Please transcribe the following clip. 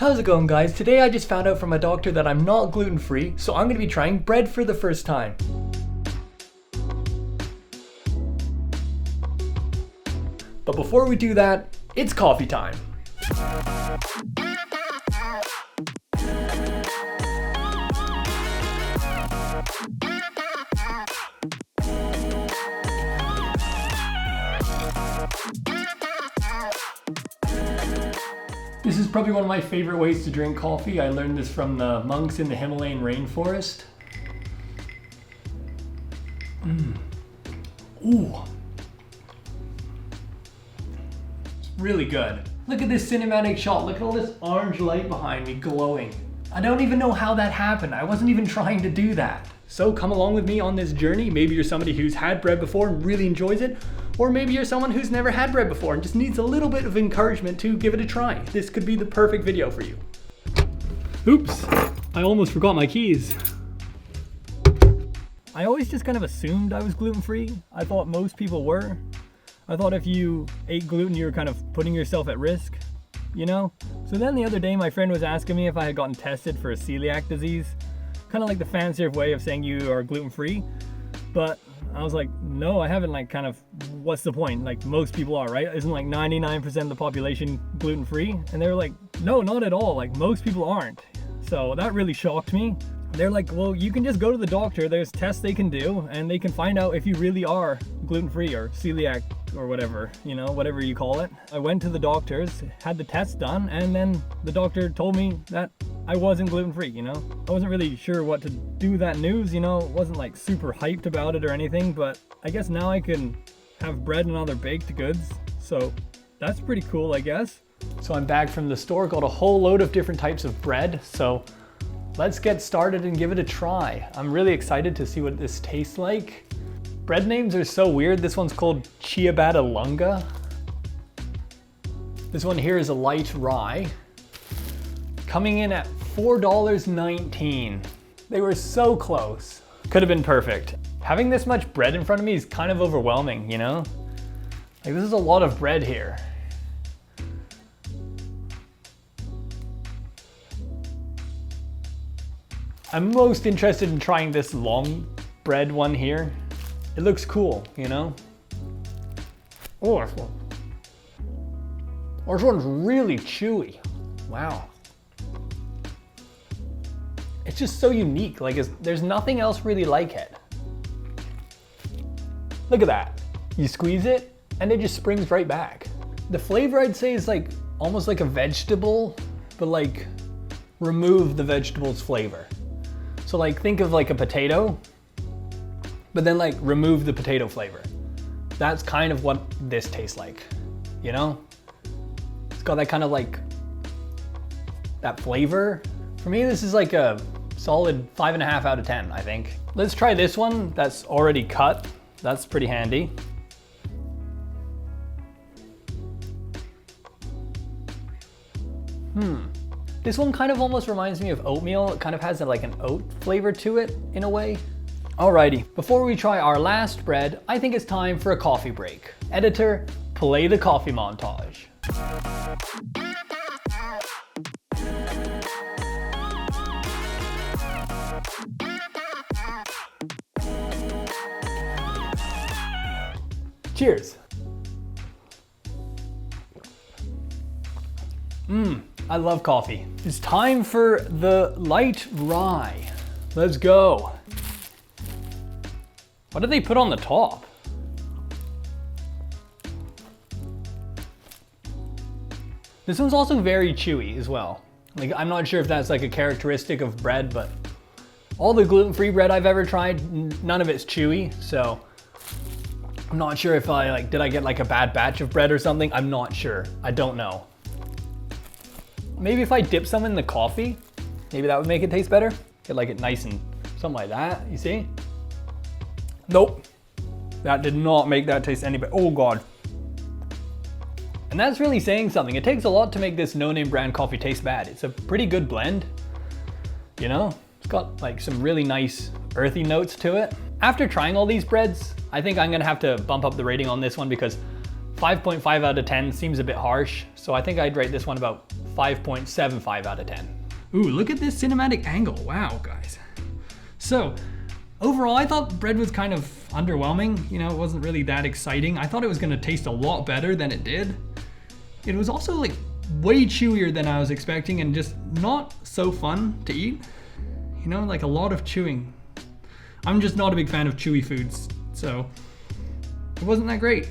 How's it going, guys? Today I just found out from my doctor that I'm not gluten-free, so I'm going to be trying bread for the first time. But before we do that, it's coffee time. This is probably one of my favorite ways to drink coffee. I learned this from the monks in the Himalayan rainforest. Ooh. It's really good. Look at this cinematic shot. Look at all this orange light behind me glowing. I don't even know how that happened. I wasn't even trying to do that. So come along with me on this journey. Maybe you're somebody who's had bread before and really enjoys it. Or maybe you're someone who's never had bread before and just needs a little bit of encouragement to give it a try. This could be the perfect video for you. Oops, I almost forgot my keys. I always just kind of assumed I was gluten-free. I thought most people were. I thought if you ate gluten, you were kind of putting yourself at risk, you know? So then the other day, my friend was asking me if I had gotten tested for a celiac disease. Kind of like the fancier way of saying you are gluten-free. But I was like, no, I haven't. Like, kind of, what's the point? Like, most people are, right? Isn't like 99% of the population gluten-free? And they were like, no, not at all. Like, most people aren't. So that really shocked me. They're like, well, you can just go to the doctor. There's tests they can do, and they can find out if you really are gluten-free or celiac or whatever, you know, whatever you call it. I went to the doctors, had the test done, and then the doctor told me that I wasn't gluten-free, you know? I wasn't really sure what to do with that news, you know? Wasn't like super hyped about it or anything, but I guess now I can have bread and other baked goods. So that's pretty cool, I guess. So I'm back from the store, got a whole load of different types of bread. So let's get started and give it a try. I'm really excited to see what this tastes like. Bread names are so weird. This one's called ciabatta lunga. This one here is a light rye. Coming in at $4.19. They were so close. Could have been perfect. Having this much bread in front of me is kind of overwhelming, you know? Like, this is a lot of bread here. I'm most interested in trying this long bread one here. It looks cool, you know? Oh, this one's really chewy. Wow. It's just so unique. Like, there's nothing else really like it. Look at that. You squeeze it and it just springs right back. The flavor, I'd say, is like almost like a vegetable, but like remove the vegetable's flavor. So like, think of like a potato, but then like remove the potato flavor. That's kind of what this tastes like, you know? It's got that kind of like, that flavor. For me, this is like a solid 5.5 out of 10, I think. Let's try this one that's already cut. That's pretty handy. This one kind of almost reminds me of oatmeal. It kind of has like an oat flavor to it in a way. Alrighty, before we try our last bread, I think it's time for a coffee break. Editor, play the coffee montage. Cheers. I love coffee. It's time for the light rye. Let's go. What did they put on the top? This one's also very chewy as well. Like, I'm not sure if that's like a characteristic of bread, but all the gluten-free bread I've ever tried, none of it's chewy, so I'm not sure if did I get like a bad batch of bread or something? I'm not sure. I don't know. Maybe if I dip some in the coffee, maybe that would make it taste better. Get like it nice and something like that, you see? Nope, that did not make that taste any better. Oh God. And that's really saying something. It takes a lot to make this no-name brand coffee taste bad. It's a pretty good blend, you know? It's got like some really nice earthy notes to it. After trying all these breads, I think I'm gonna have to bump up the rating on this one because 5.5 out of 10 seems a bit harsh. So I think I'd rate this one about 5.75 out of 10. Ooh, look at this cinematic angle. Wow, guys. So, overall, I thought bread was kind of underwhelming. You know, it wasn't really that exciting. I thought it was gonna taste a lot better than it did. It was also like way chewier than I was expecting and just not so fun to eat. You know, like a lot of chewing. I'm just not a big fan of chewy foods, so it wasn't that great.